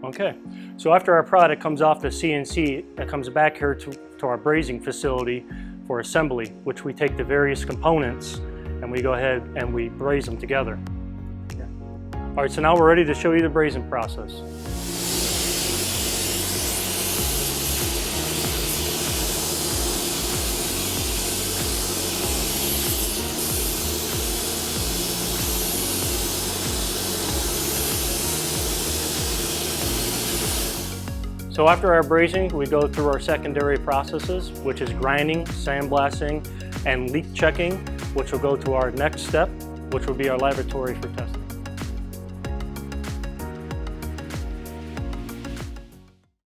Okay, so after our product comes off the CNC, it comes back here to our brazing facility for assembly, which we take the various components and we go ahead and we braze them together. Yeah. All right, so now we're ready to show you the brazing process. So after our brazing, we go through our secondary processes, which is grinding, sandblasting, and leak checking, which will go to our next step, which will be our laboratory for testing.